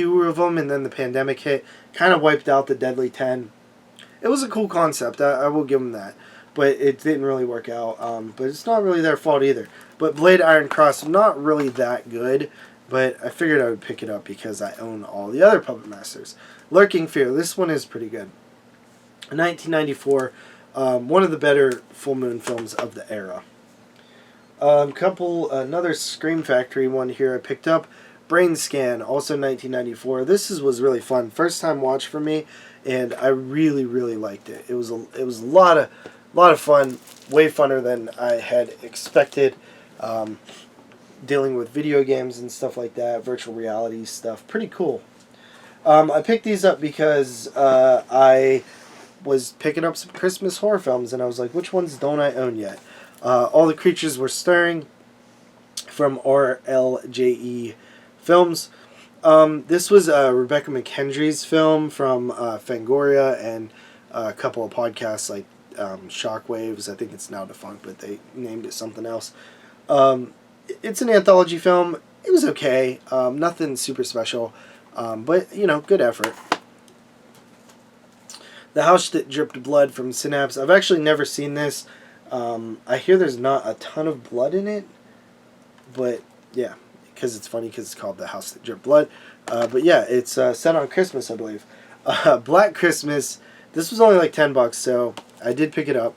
2 of them, and then the pandemic hit, kind of wiped out the Deadly 10. It was a cool concept, I will give them that, but it didn't really work out, but it's not really their fault either. But Blade Iron Cross, not really that good, but I figured I would pick it up because I own all the other Puppet Masters. Lurking Fear, this one is pretty good. 1994, one of the better full moon films of the era. Another Scream Factory one here I picked up. Brain Scan, also 1994. This was really fun. First time watch for me, and I really, really liked it. It was a lot of fun, way funner than I had expected. Dealing with video games and stuff like that, virtual reality stuff, pretty cool. I picked these up because I was picking up some Christmas horror films, and I was like, which ones don't I own yet? All the Creatures Were Stirring from RLJE Films. This was Rebecca McKendry's film from Fangoria and a couple of podcasts like Shockwaves. I think it's now defunct, but they named it something else. It's an anthology film. It was okay. Nothing super special, but, you know, good effort. The House That Dripped Blood from Synapse. I've actually never seen this. I hear there's not a ton of blood in it, but yeah, because it's funny because it's called The House That Dripped Blood. But yeah, it's set on Christmas, I believe. Black Christmas. This was only like $10, so I did pick it up.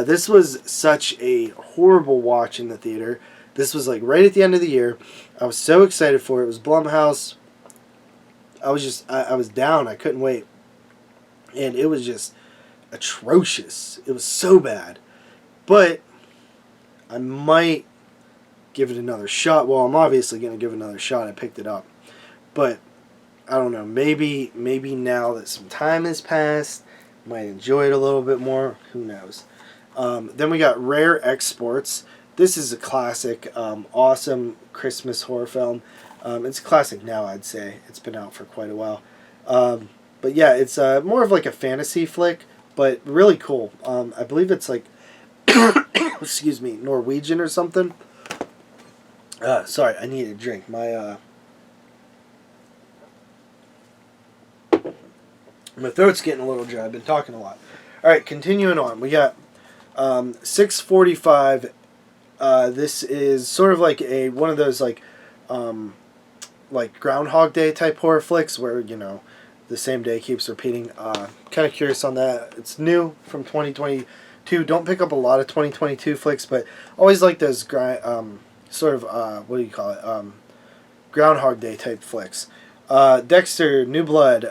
This was such a horrible watch in the theater. This was like right at the end of the year. I was so excited for it. It was Blumhouse. I was down. I couldn't wait. And it was just atrocious. It was so bad. But I might give it another shot. Well, I'm obviously going to give it another shot. I picked it up. But I don't know. Maybe now that some time has passed, I might enjoy it a little bit more. Who knows? Then we got Rare Exports. This is a classic, awesome Christmas horror film. It's a classic now, I'd say. It's been out for quite a while. But yeah, it's more of like a fantasy flick, but really cool. I believe it's like, excuse me, Norwegian or something. Sorry, I need a drink. My throat's getting a little dry. I've been talking a lot. All right, continuing on. We got 6:45. This is sort of like one of those like Groundhog Day type horror flicks where, you know, the same day keeps repeating. Kind of curious on that. It's new from 2022. Don't pick up a lot of 2022 flicks, but always like those sort of what do you call it? Groundhog Day type flicks. Dexter New Blood,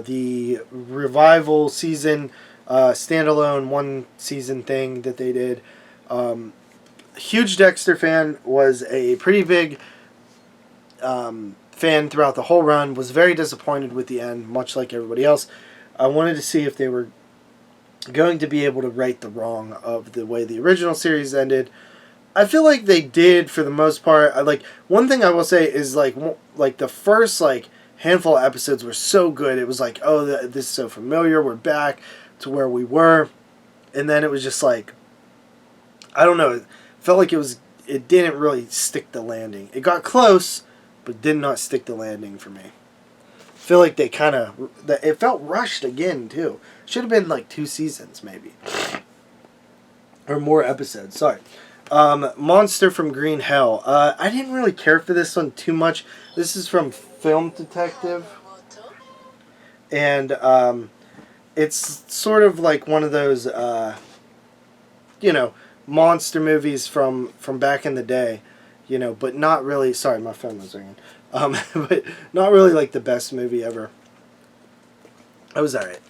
the revival season, standalone 1 season thing that they did. Huge Dexter fan, was a pretty big fan throughout the whole run, was very disappointed with the end, much like everybody else. I wanted to see if they were going to be able to right the wrong of the way the original series ended. I feel like they did for the most part. One thing I will say is like the first handful of episodes were so good. It was like, oh, this is so familiar. We're back to where we were, and then it was just like, I don't know. It felt like it didn't really stick the landing. It got close, but did not stick the landing for me. I feel like they it felt rushed again too. Should have been like 2 seasons maybe, or more episodes. Sorry. Monster from Green Hell. I didn't really care for this one too much. This is from Film Detective, and it's sort of like one of those monster movies from back in the day, but not really. Sorry, my phone was ringing. But not really like the best movie ever. It was alright.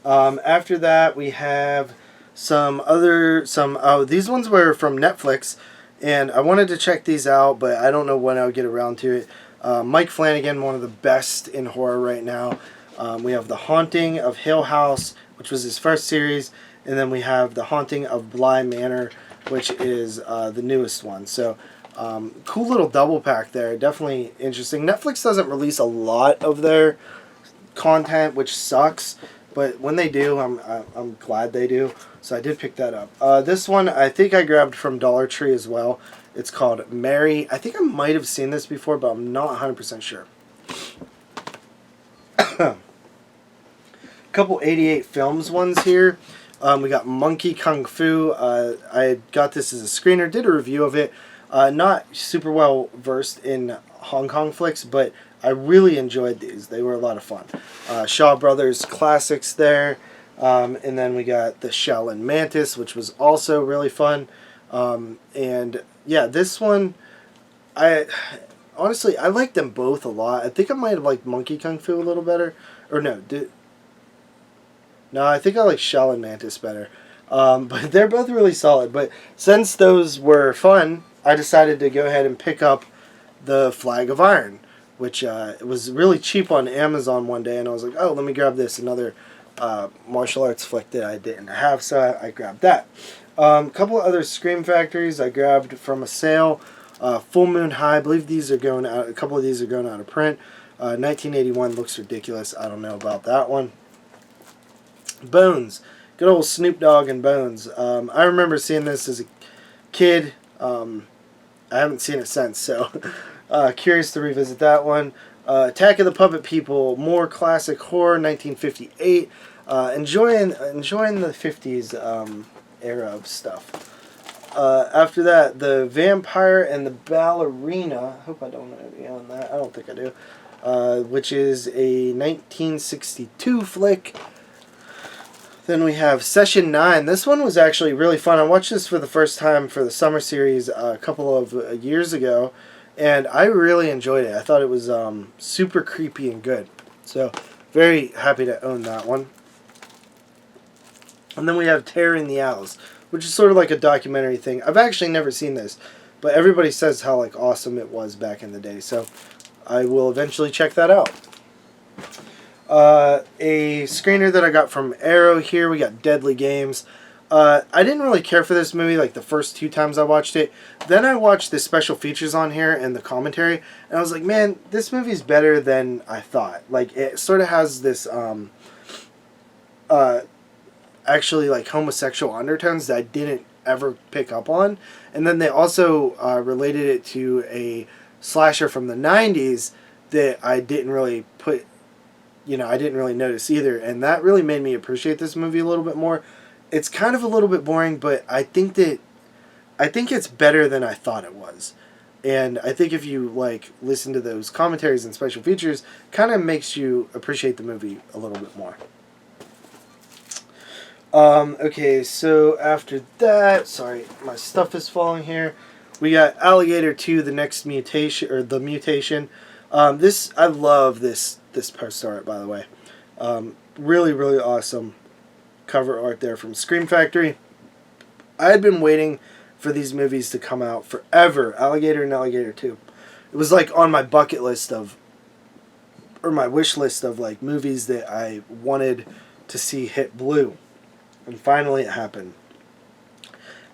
After that, we have these ones were from Netflix, and I wanted to check these out, but I don't know when I'll get around to it. Mike Flanagan, one of the best in horror right now. We have The Haunting of Hill House, which was his first series, and then we have The Haunting of Bly Manor, which is the newest one. So, cool little double pack there. Definitely interesting. Netflix doesn't release a lot of their content, which sucks, but when they do, I'm glad they do. So I did pick that up. This one I think I grabbed from Dollar Tree as well. It's called Mary. I think I might have seen this before, but I'm not 100% sure. Couple 88 Films ones here. We got Monkey Kung Fu. I got this as a screener, did a review of it. Not super well versed in Hong Kong flicks, but I really enjoyed these. They were a lot of fun. Shaw Brothers classics there. And then we got the Shaolin Mantis, which was also really fun. And yeah, this one, honestly, I liked them both a lot. I think I might have liked Monkey Kung Fu a little better. Or no, I think I like Shaolin Mantis better. But they're both really solid. But since those were fun, I decided to go ahead and pick up the Flag of Iron, which was really cheap on Amazon one day. And I was like, oh, let me grab this, another martial arts flick that I didn't have. So I grabbed that. A couple of other Scream Factories I grabbed from a sale. Full Moon High, I believe these are going out. A couple of these are going out of print. 1981 looks ridiculous. I don't know about that one. Bones. Good old Snoop Dogg and Bones. I remember seeing this as a kid. I haven't seen it since, so curious to revisit that one. Attack of the Puppet People, more classic horror, 1958. Enjoying the 50s era of stuff. After that, The Vampire and the Ballerina. I hope I don't know beyond that. I don't think I do. Which is a 1962 flick. Then we have Session 9. This one was actually really fun. I watched this for the first time for the summer series a couple of years ago, and I really enjoyed it. I thought it was super creepy and good. So, very happy to own that one. And then we have Terror in the Owls, which is sort of like a documentary thing. I've actually never seen this, but everybody says how like awesome it was back in the day. So, I will eventually check that out. A screener that I got from Arrow here, we got Deadly Games. I didn't really care for this movie like the first 2 times I watched it. Then I watched the special features on here and the commentary, and I was like, man, this movie's better than I thought. Like, it sort of has this, actually, like, homosexual undertones that I didn't ever pick up on. And then they also related it to a slasher from the 90s that I didn't really I didn't really notice either, and that really made me appreciate this movie a little bit more. It's kind of a little bit boring, but I think it's better than I thought it was. And I think if you like listen to those commentaries and special features, kind of makes you appreciate the movie a little bit more. Okay, so after that, sorry, my stuff is falling here. We got Alligator 2, the next mutation, or the Mutation. I love this poster art, by the way. Really, really awesome cover art there from Scream Factory. I had been waiting for these movies to come out forever. Alligator and Alligator 2. It was like on my bucket list of, or my wish list of like movies that I wanted to see hit blue. And finally it happened.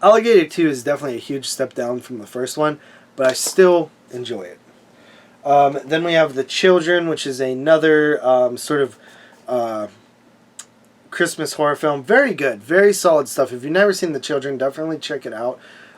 Alligator 2 is definitely a huge step down from the first one, but I still enjoy it. Then we have The Children, which is another sort of Christmas horror film. Very good. Very solid stuff. If you've never seen The Children, definitely check it out.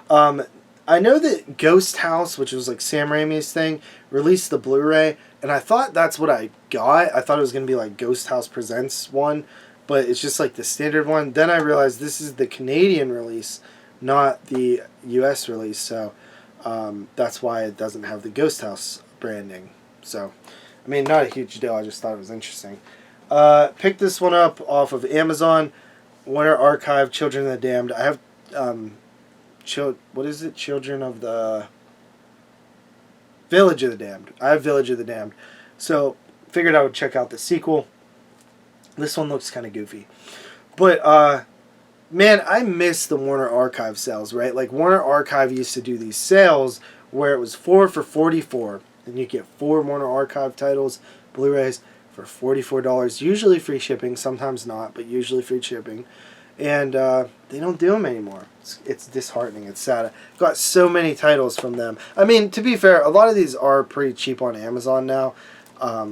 I know that Ghost House, which was like Sam Raimi's thing, released the Blu-ray, and I thought that's what I got. I thought it was going to be like Ghost House Presents one, but it's just like the standard one. Then I realized this is the Canadian release, not the US release, so that's why it doesn't have the Ghost House branding. So, I mean, not a huge deal. I just thought it was interesting. Picked this one up off of Amazon. Warner Archive, Children of the Damned. I have, what is it? Children of the... Village of the Damned. I have Village of the Damned. So, figured I would check out the sequel. This one looks kind of goofy. But, man, I miss the Warner Archive sales, right? Like, Warner Archive used to do these sales where it was 4 for $44. And you get 4 Warner Archive titles, Blu-rays, for $44. Usually free shipping, sometimes not, but usually free shipping. And they don't do them anymore. It's disheartening. It's sad. I've got so many titles from them. I mean, to be fair, a lot of these are pretty cheap on Amazon now.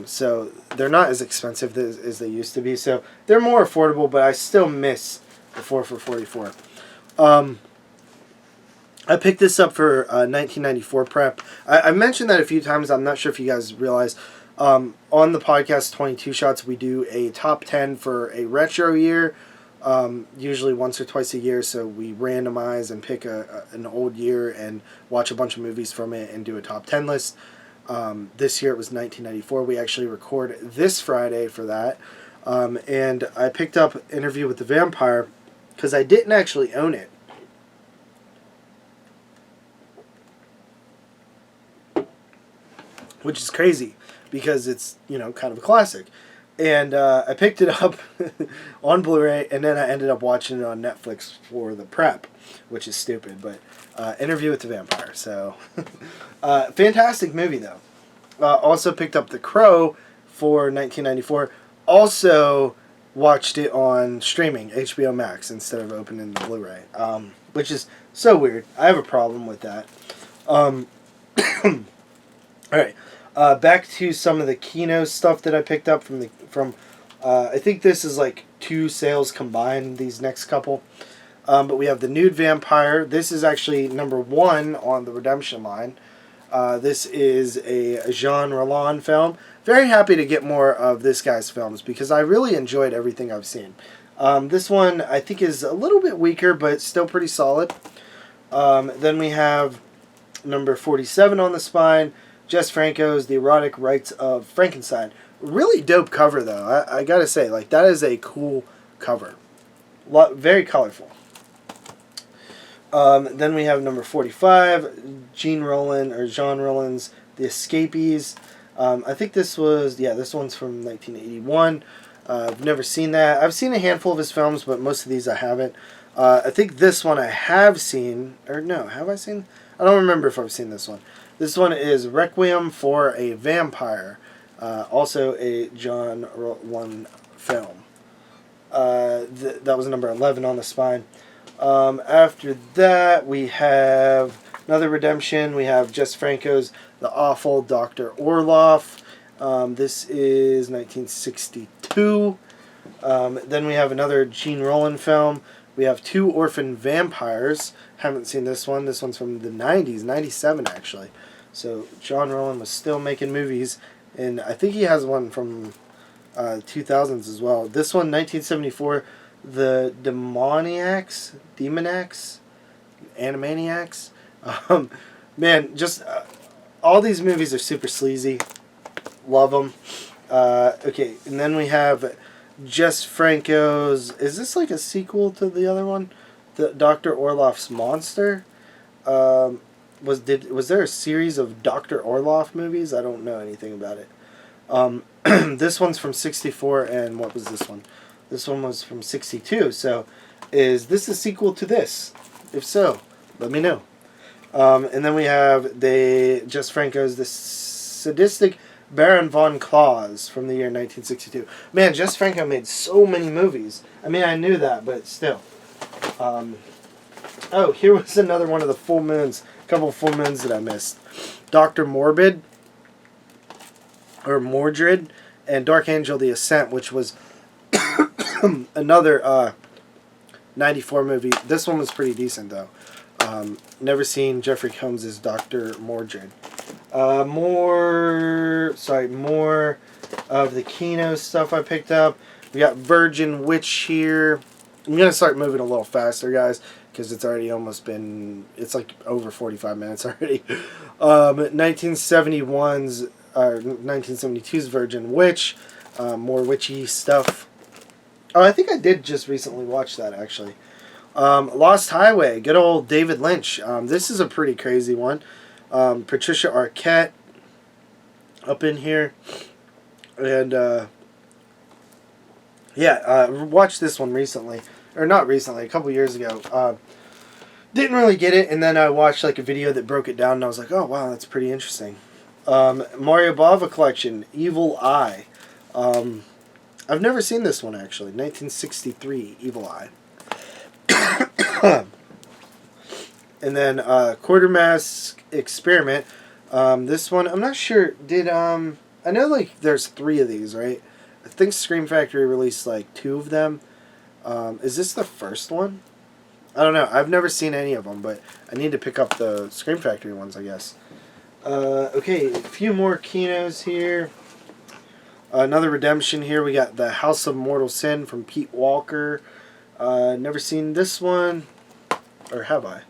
So they're not as expensive as they used to be. So they're more affordable, but I still miss the 4 for $44. I picked this up for 1994 prep. I mentioned that a few times. I'm not sure if you guys realize. On the podcast 22 Shots, we do a top 10 for a retro year, usually once or twice a year. So we randomize and pick an old year and watch a bunch of movies from it and do a top 10 list. This year it was 1994. We actually record this Friday for that. And I picked up Interview with the Vampire because I didn't actually own it. Which is crazy because it's, kind of a classic. And I picked it up on Blu-ray, and then I ended up watching it on Netflix for the prep, which is stupid, but Interview with the Vampire. So, fantastic movie, though. Also picked up The Crow for 1994. Also watched it on streaming, HBO Max, instead of opening the Blu-ray, which is so weird. I have a problem with that. All right. Back to some of the Kino stuff that I picked up from I think this is like 2 sales combined, these next couple. But we have the Nude Vampire. This is actually number 1 on the Redemption line. This is a Jean Rollin film. Very happy to get more of this guy's films because I really enjoyed everything I've seen. This one I think is a little bit weaker, but still pretty solid. Then we have number 47 on the spine. Jess Franco's The Erotic Rites of Frankenstein. Really dope cover, though. I gotta say, that is a cool cover. Very colorful. Then we have number 45, Jean Rollin's The Escapees. I think this one's from 1981. I've never seen that. I've seen a handful of his films, but most of these I haven't. I think this one I have seen, or no, have I seen? I don't remember if I've seen this one. This one is Requiem for a Vampire, also a John Rollin film. That was number 11 on the spine. After that, we have another redemption. We have Jess Franco's The Awful Dr. Orloff. This is 1962. Then we have another Jean Rollin film. We have 2 Orphan Vampires. Haven't seen this one. This one's from the 90s, 97 actually. So John Rollin was still making movies, and I think he has one from 2000s as well. This one, 1974, The Animaniacs. Man, just all these movies are super sleazy. Love them. Okay, and then we have Jess Franco's. Is this like a sequel to the other one? The Dr. Orloff's Monster. Was there a series of Dr. Orloff movies? I don't know anything about it. This one's from 64, and what was this one? This one was from 62. So, is this a sequel to this? If so, let me know. And then we have Jess Franco's The Sadistic Baron von Claus from the year 1962. Man, Jess Franco made so many movies. I mean, I knew that, but still. Oh, here was another one of the full moons. A couple of full moons that I missed. Dr. Morbid, or Mordred, and Dark Angel The Ascent, which was another 94 movie. This one was pretty decent, though. Never seen Jeffrey Combs' Dr. Mordred. More of the Kino stuff I picked up. We got Virgin Witch here. I'm going to start moving a little faster, guys, because it's already almost been, it's like over 45 minutes already. 1972's Virgin Witch. More witchy stuff. Oh, I think I did just recently watch that, actually. Lost Highway, good old David Lynch. This is a pretty crazy one. Patricia Arquette up in here. And, watched this one recently. Or not recently, a couple years ago. Didn't really get it, and then I watched like a video that broke it down, and I was like, oh, wow, that's pretty interesting. Mario Bava Collection, Evil Eye. I've never seen this one, actually. 1963, Evil Eye. And then Quartermass Experiment. This one, I'm not sure. I know like there's 3 of these, right? I think Scream Factory released like 2 of them. Is this the first one? I don't know. I've never seen any of them, but I need to pick up the Scream Factory ones, I guess. Okay, a few more Kinos here. Another redemption here. We got The House of Mortal Sin from Pete Walker. Never seen this one. Or have I?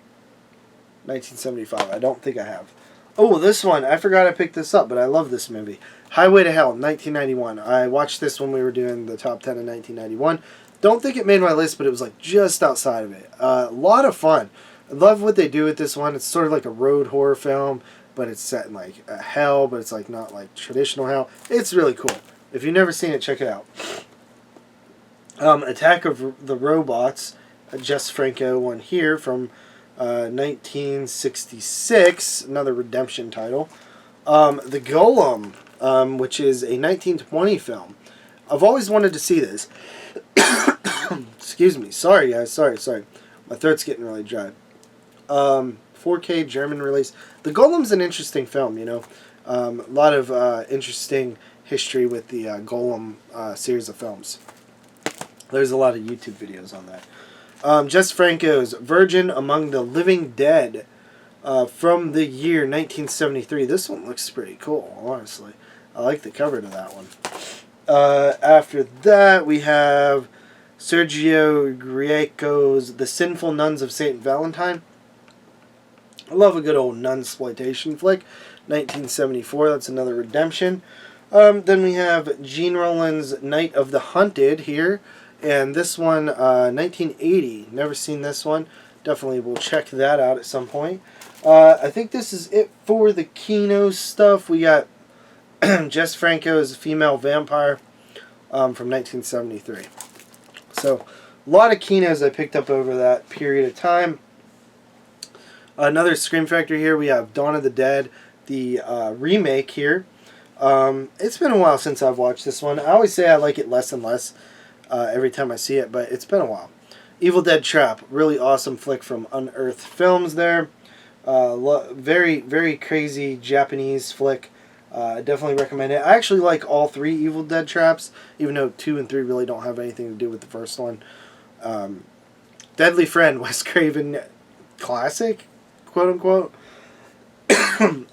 1975. I don't think I have. Oh, this one. I forgot I picked this up, but I love this movie. Highway to Hell, 1991. I watched this when we were doing the top 10 in 1991. Don't think it made my list, but it was like just outside of it. A lot of fun. I love what they do with this one. It's sort of like a road horror film, but it's set in like a hell, but it's like not like traditional hell. It's really cool. If you've never seen it, check it out. Attack of the Robots, Jess Franco one here from 1966, another redemption title. The Golem, which is a 1920 film. I've always wanted to see this. Excuse me. Sorry, guys. Sorry. My throat's getting really dry. 4K German release. The Golem's an interesting film, you know. A lot of interesting history with the Golem series of films. There's a lot of YouTube videos on that. Jess Franco's Virgin Among the Living Dead from the year 1973. This one looks pretty cool, honestly. I like the cover to that one. After that, we have Sergio Grieco's The Sinful Nuns of St. Valentine. I love a good old nunsploitation flick. 1974, that's another redemption. Then we have Gene Roland's Night of the Hunted here. And this one, 1980. Never seen this one. Definitely will check that out at some point. I think this is it for the Kino stuff. We got Jess Franco's Female Vampire from 1973. So, a lot of Kinos I picked up over that period of time. Another Scream Factory here. We have Dawn of the Dead, the remake here. It's been a while since I've watched this one. I always say I like it less and less every time I see it, but it's been a while. Evil Dead Trap, really awesome flick from Unearthed Films there. Very, very crazy Japanese flick. I definitely recommend it. I actually like all three Evil Dead Traps, even though 2 and 3 really don't have anything to do with the first one. Deadly Friend, Wes Craven classic, quote unquote.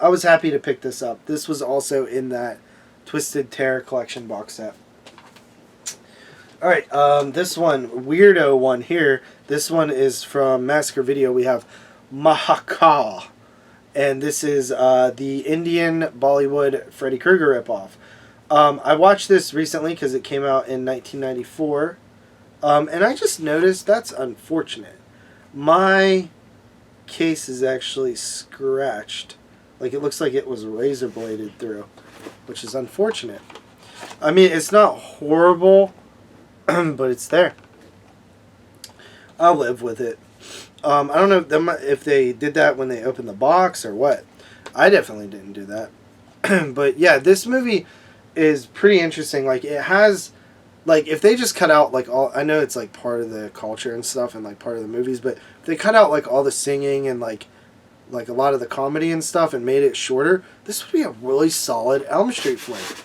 I was happy to pick this up. This was also in that Twisted Terror Collection box set. Alright, this one, weirdo one here. This one is from Massacre Video. We have Mahakal. And this is the Indian Bollywood Freddy Krueger ripoff. I watched this recently because it came out in 1994. And I just noticed that's unfortunate. My case is actually scratched. Like it looks like it was razor bladed through, which is unfortunate. I mean, it's not horrible, but it's there. I'll live with it. I don't know if they did that when they opened the box or what. I definitely didn't do that. But yeah, this movie is pretty interesting. Like it has, like if they just cut out like all, I know it's like part of the culture and stuff and like part of the movies, but if they cut out like all the singing and like a lot of the comedy and stuff and made it shorter, this would be a really solid Elm Street flick.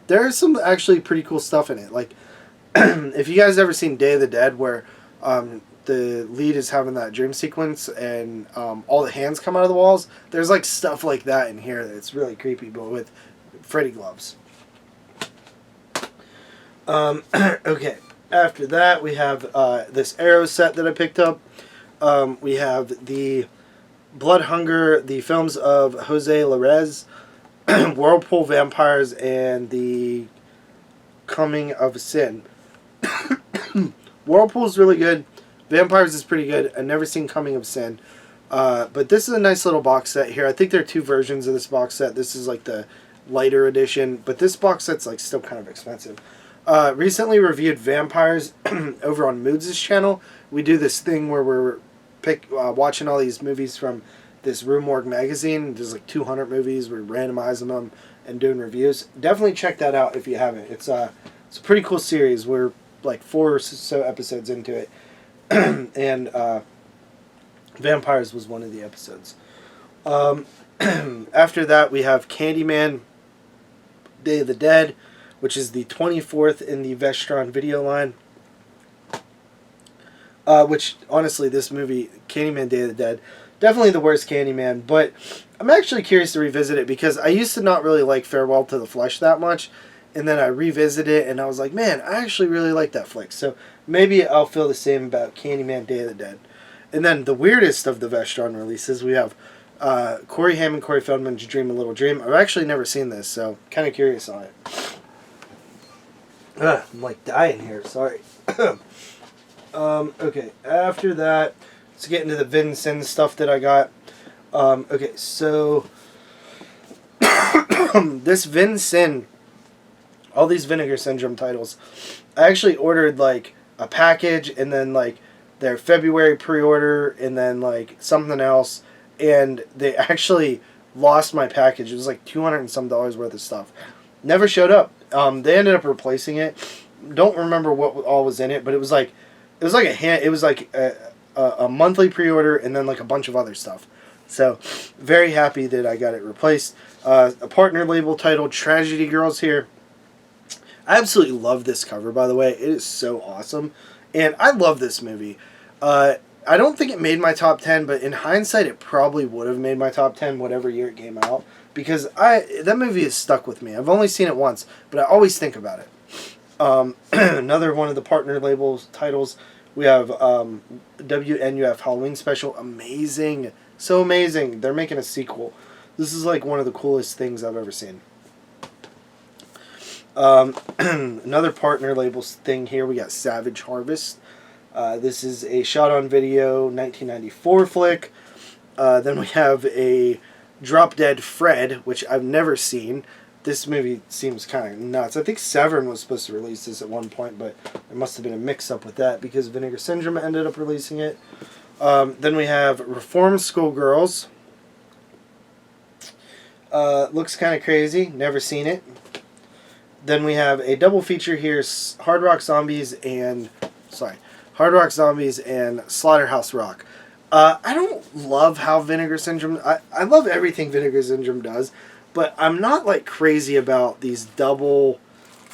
There's some actually pretty cool stuff in it. Like if you guys ever seen Day of the Dead where the lead is having that dream sequence and all the hands come out of the walls, there's like stuff like that in here that's really creepy, but with Freddy gloves. Okay, after that we have this Arrow set that I picked up. We have the Blood Hunger, the films of Jose Larez, Whirlpool Vampires, and the Coming of Sin. Whirlpool's really good. Vampires is pretty good. I've never seen Coming of Sin. But this is a nice little box set here. I think there are 2 versions of this box set. This is like the lighter edition, but this box set's like still kind of expensive. Recently reviewed Vampires over on Moods' channel. We do this thing where we're watching all these movies from this Rue Morgue magazine. There's like 200 movies. We're randomizing them and doing reviews. Definitely check that out if you haven't. It's a pretty cool series. We're like 4 or so episodes into it. And Vampires was one of the episodes. After that, we have Candyman, Day of the Dead, which is the 24th in the Vestron video line. Which, honestly, this movie, Candyman, Day of the Dead, definitely the worst Candyman, but I'm actually curious to revisit it because I used to not really like Farewell to the Flesh that much, and then I revisited it, and I was like, man, I actually really like that flick. So maybe I'll feel the same about Candyman Day of the Dead. And then the weirdest of the Vestron releases, we have Corey Haim and Corey Feldman's Dream a Little Dream. I've actually never seen this, so kind of curious on it. I'm like dying here, sorry. Okay, after that, let's get into the Vin Sin stuff that I got. Okay, so this Vin Sin, all these Vinegar Syndrome titles, I actually ordered like a package and then like their February pre-order and then like something else, and they actually lost my package. It was like $200 and some worth of stuff. Never showed up. They ended up replacing it. Don't remember what all was in it, but it was like a monthly pre-order and then like a bunch of other stuff. So very happy that I got it replaced. A partner label titled Tragedy Girls here. I absolutely love this cover, by the way. It is so awesome. And I love this movie. I don't think it made my top 10, but in hindsight, it probably would have made my top 10 whatever year it came out. Because that movie is stuck with me. I've only seen it once, but I always think about it. Another one of the partner labels titles, we have WNUF Halloween Special. Amazing. So amazing. They're making a sequel. This is like one of the coolest things I've ever seen. Another partner labels thing here, we got Savage Harvest. This is a shot-on-video 1994 flick. Then we have a Drop Dead Fred, which I've never seen. This movie seems kind of nuts. I think Severn was supposed to release this at one point, but there must have been a mix-up with that because Vinegar Syndrome ended up releasing it. Then we have Reform Schoolgirls. Looks kind of crazy. Never seen it. Then we have a double feature here, Hard Rock Zombies and Slaughterhouse Rock. I don't love how Vinegar Syndrome... I love everything Vinegar Syndrome does, but I'm not like crazy about these double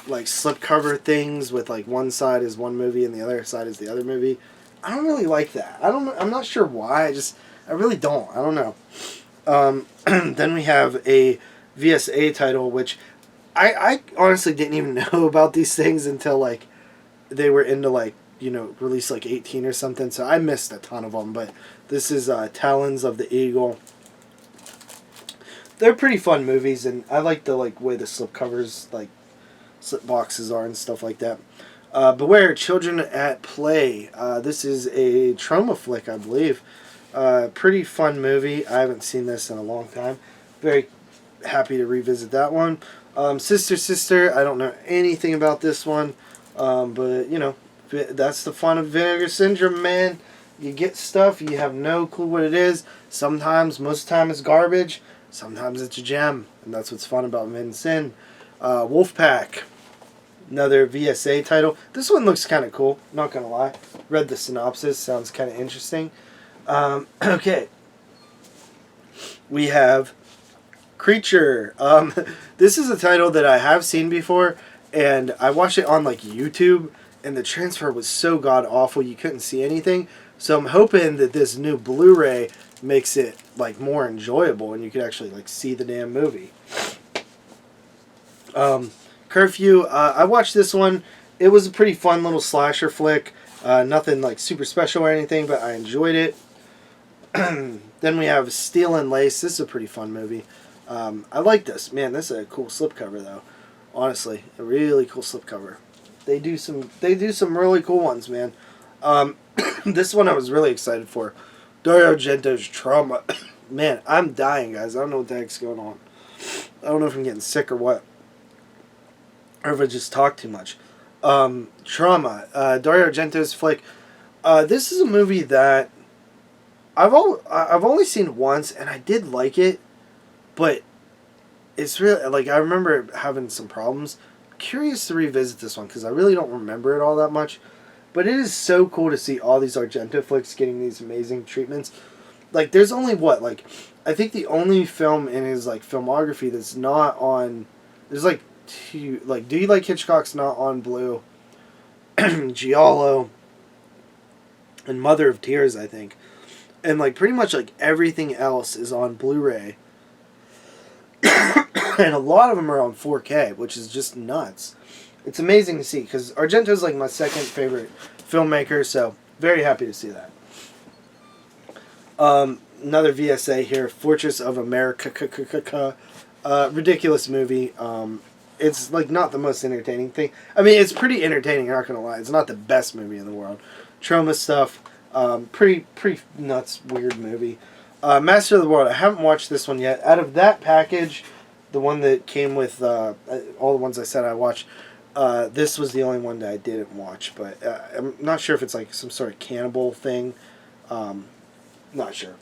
like slipcover things with like one side is one movie and the other side is the other movie. I don't really like that. I'm not sure why. I really don't. I don't know. Then we have a VSA title, which I honestly didn't even know about these things until like they were into like, you know, release like 18 or something. So I missed a ton of them. But this is Talons of the Eagle. They're pretty fun movies, and I like the like way the slipcovers, like slip boxes are and stuff like that. Beware Children at Play. This is a trauma flick, I believe. Pretty fun movie. I haven't seen this in a long time. Very happy to revisit that one. Sister Sister. I don't know anything about this one, but you know, that's the fun of Vinegar Syndrome, man. You get stuff, you have no clue what it is. Sometimes, most of the time, it's garbage. Sometimes it's a gem, and that's what's fun about Vin Sin. Wolfpack. Another VSA title. This one looks kind of cool, not going to lie. Read the synopsis, sounds kind of interesting. Okay. We have Creature. This is a title that I have seen before, and I watched it on like YouTube, and the transfer was so god-awful you couldn't see anything. So I'm hoping that this new Blu-ray makes it like more enjoyable and you could actually like see the damn movie. Curfew, I watched this one. It was a pretty fun little slasher flick. Nothing like super special or anything, but I enjoyed it. Then we have Steel and Lace. This is a pretty fun movie. I like this. Man, this is a cool slipcover though. Honestly, a really cool slipcover. They do some really cool ones, man. This one I was really excited for. Dario Argento's Trauma. Man, I'm dying, guys. I don't know what the heck's going on. I don't know if I'm getting sick or what. Or if I just talk too much. Trauma. Dario Argento's flick. This is a movie that I've only seen once, and I did like it, but it's really, like, I remember having some problems. Curious to revisit this one, because I really don't remember it all that much. But it is so cool to see all these Argento flicks getting these amazing treatments. Like, there's only what, like, I think the only film in his, like, filmography that's not on, there's, like, two, like, Do You Like Hitchcock's not on Blue, Giallo, and Mother of Tears, I think. And, like, pretty much, like, everything else is on Blu-ray. and a lot of them are on 4K, which is just nuts. It's amazing to see, because Argento's like my second favorite filmmaker, so very happy to see that. Another VSA here, Fortress of America. Ridiculous movie. It's like not the most entertaining thing. I mean, it's pretty entertaining, I'm not gonna lie. It's not the best movie in the world. Trauma stuff. Pretty nuts, weird movie. Master of the World. I haven't watched this one yet. Out of that package, the one that came with all the ones I said I watched, this was the only one that I didn't watch. But I'm not sure if it's like some sort of cannibal thing. Not sure.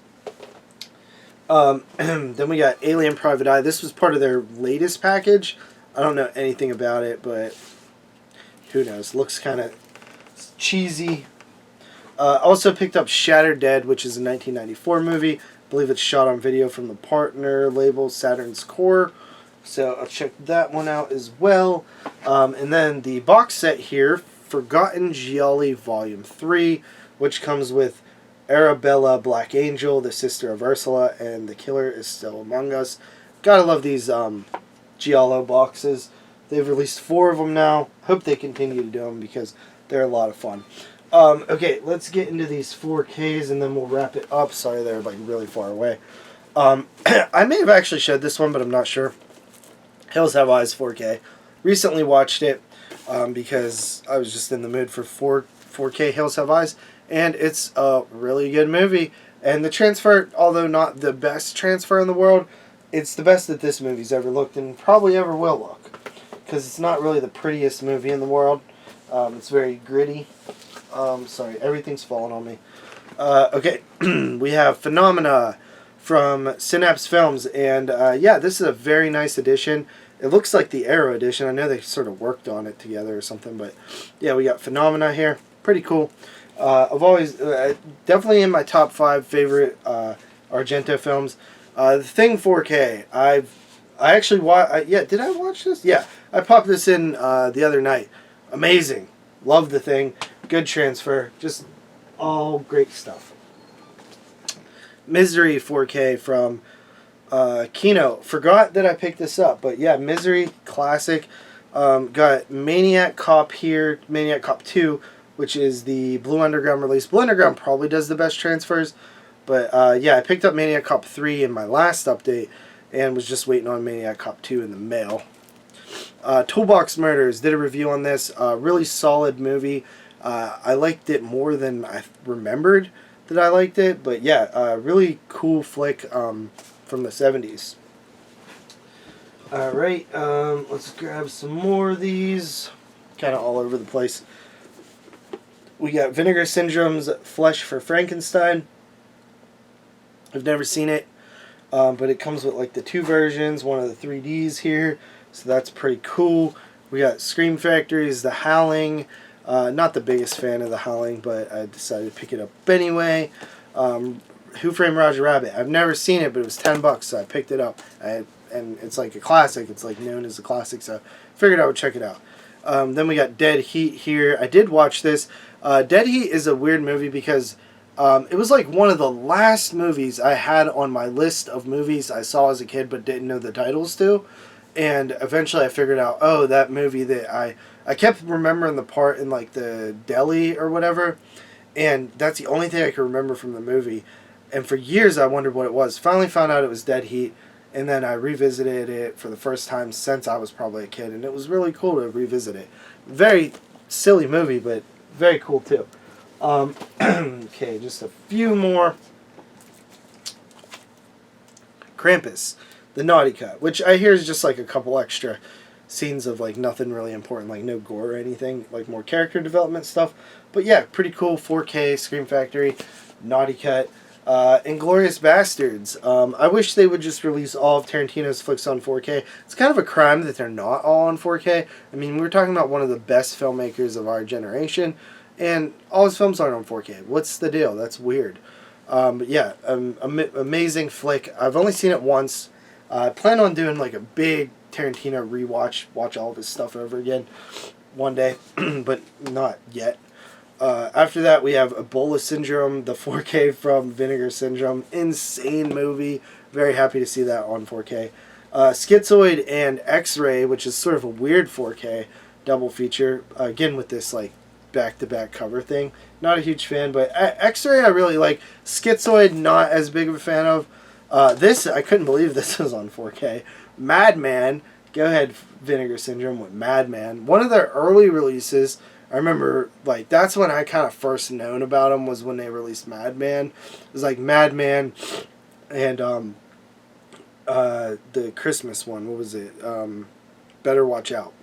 Then we got Alien Private Eye. This was part of their latest package. I don't know anything about it, but who knows? Looks kind of cheesy. Also picked up Shattered Dead, which is a 1994 movie. I believe it's shot on video from the partner label Saturn's Core. So I'll check that one out as well. And then the box set here, Forgotten Gialli Volume 3, which comes with Arabella Black Angel, the sister of Ursula, and The Killer is Still Among Us. Gotta love these Giallo boxes. They've released 4 of them now. Hope they continue to do them because they're a lot of fun. Okay, let's get into these 4Ks and then we'll wrap it up. Sorry, they're like really far away. I may have actually showed this one, but I'm not sure. Hills Have Eyes 4K. Recently watched it because I was just in the mood for 4K Hills Have Eyes. And it's a really good movie. And the transfer, although not the best transfer in the world, it's the best that this movie's ever looked and probably ever will look. Because it's not really the prettiest movie in the world. It's very gritty. Sorry, everything's falling on me. Okay, we have Phenomena from Synapse Films. And yeah, this is a very nice edition. It looks like the Arrow edition. I know they sort of worked on it together or something. But yeah, we got Phenomena here. Pretty cool. I've always, definitely in my top 5 favorite Argento films. The Thing 4K. I actually watched, yeah, did I watch this? Yeah, I popped this in the other night. Amazing. Love The Thing. Good transfer. Just all great stuff. Misery 4K from Kino. Forgot that I picked this up, but yeah, Misery, classic. Got Maniac Cop here, Maniac Cop 2, which is the Blue Underground release. Blue Underground probably does the best transfers. But yeah, I picked up Maniac Cop 3 in my last update and was just waiting on Maniac Cop 2 in the mail. Toolbox Murders, did a review on this. Really solid movie. I liked it more than I remembered that I liked it. But yeah, really cool flick from the 70s. Alright, let's grab some more of these. Kind of all over the place. We got Vinegar Syndrome's Flesh for Frankenstein. I've never seen it, but it comes with like the 2 versions, one of the 3Ds here, so that's pretty cool. We got Scream Factory's The Howling. Not the biggest fan of The Howling, but I decided to pick it up anyway. Who Framed Roger Rabbit? I've never seen it, but it was $10, so I picked it up. And it's like a classic. It's like known as a classic, so I figured I would check it out. Then we got Dead Heat here. I did watch this. Dead Heat is a weird movie because it was like one of the last movies I had on my list of movies I saw as a kid but didn't know the titles to. And eventually I figured out, oh, that movie that I kept remembering the part in like the deli or whatever. And that's the only thing I could remember from the movie. And for years I wondered what it was. Finally found out it was Dead Heat. And then I revisited it for the first time since I was probably a kid. And it was really cool to revisit it. Very silly movie, but very cool too. Okay, just a few more. Krampus, the Naughty Cut, which I hear is just like a couple extra scenes of like nothing really important, like no gore or anything, like more character development stuff. But yeah, pretty cool. 4K, Scream Factory, Naughty Cut. Inglourious Bastards. I wish they would just release all of Tarantino's flicks on 4K. It's kind of a crime that they're not all on 4K. I mean, we're talking about one of the best filmmakers of our generation, and all his films aren't on 4K. What's the deal? That's weird. But yeah, amazing flick. I've only seen it once. I plan on doing like a big Tarantino rewatch, watch all of his stuff over again one day, but not yet. After that, we have Ebola Syndrome, the 4K from Vinegar Syndrome. Insane movie. Very happy to see that on 4K. Schizoid and X-Ray, which is sort of a weird 4K double feature. Again, with this like back-to-back cover thing. Not a huge fan, but X-Ray I really like. Schizoid, not as big of a fan of. This, I couldn't believe this was on 4K. Madman, go ahead, Vinegar Syndrome with Madman. One of their early releases, I remember, like, that's when I kind of first known about them, was when they released Madman. It was like Madman and the Christmas one, what was it? Better Watch Out.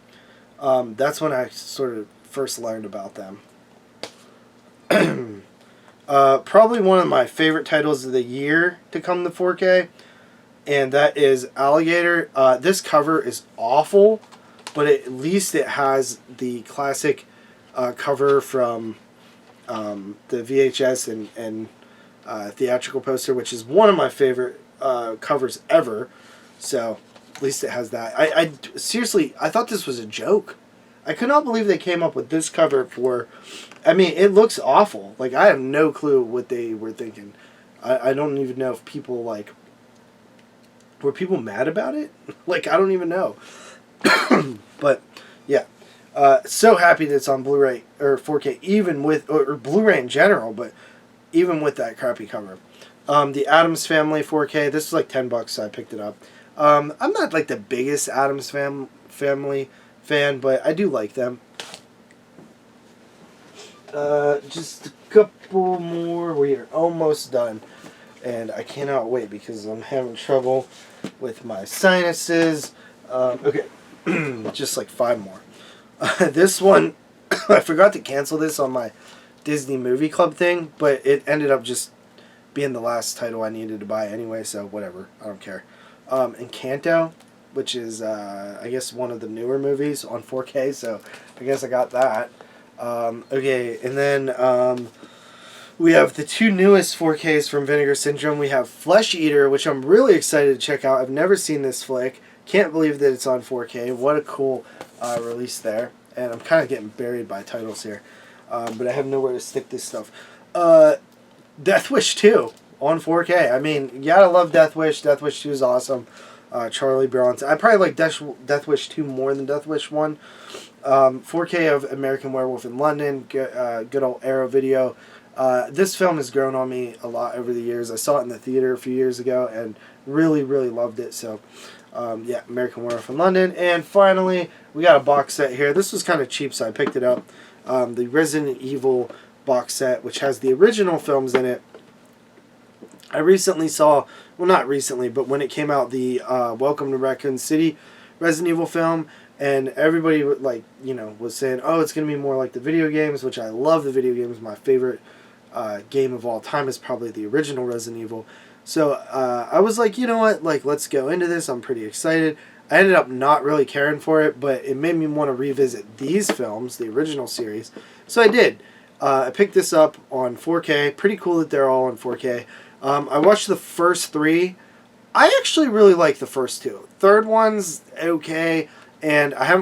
That's when I sort of first learned about them. Probably one of my favorite titles of the year to come to 4K, and that is Alligator. This cover is awful, but at least it has the classic cover from the VHS and theatrical poster, which is one of my favorite covers ever. So at least it has that. I seriously, I thought this was a joke. I could not believe they came up with this cover for... I mean, it looks awful. Like, I have no clue what they were thinking. I don't even know if people, like... Were people mad about it? Like, I don't even know. But, yeah. So happy that it's on Blu-ray, or 4K, even with... Or Blu-ray in general, but even with that crappy cover. The Addams Family 4K. This was like $10, so I picked it up. I'm not, like, the biggest Addams Family fan, but I do like them. Just a couple more. We are almost done, and I cannot wait because I'm having trouble with my sinuses. Okay, just like 5 more. This one, I forgot to cancel this on my Disney Movie Club thing, but it ended up just being the last title I needed to buy anyway, so whatever. I don't care. Encanto, which is, I guess, one of the newer movies on 4K, so I guess I got that. Okay, and then we have the 2 newest 4Ks from Vinegar Syndrome. We have Flesh Eater, which I'm really excited to check out. I've never seen this flick. Can't believe that it's on 4K. What a cool release there. And I'm kind of getting buried by titles here. But I have nowhere to stick this stuff. Death Wish 2 on 4K. I mean, you gotta love Death Wish. Death Wish 2 is awesome. Charlie Bronson. I probably like Death Wish 2 more than Death Wish 1. 4K of American Werewolf in London. Good old Arrow Video. This film has grown on me a lot over the years. I saw it in the theater a few years ago and really, really loved it. So, yeah, American Werewolf in London. And finally, we got a box set here. This was kind of cheap, so I picked it up. The Resident Evil box set, which has the original films in it. I recently saw, well, not recently, but when it came out, the Welcome to Raccoon City Resident Evil film, and everybody, like, you know, was saying, oh, it's going to be more like the video games, which I love the video games. My favorite game of all time is probably the original Resident Evil. So I was like, you know what, like, let's go into this. I'm pretty excited. I ended up not really caring for it, but it made me want to revisit these films, the original series. So I did. I picked this up on 4K. Pretty cool that they're all on 4K. I watched the first 3. I actually really like the first 2. Third one's okay, and I haven't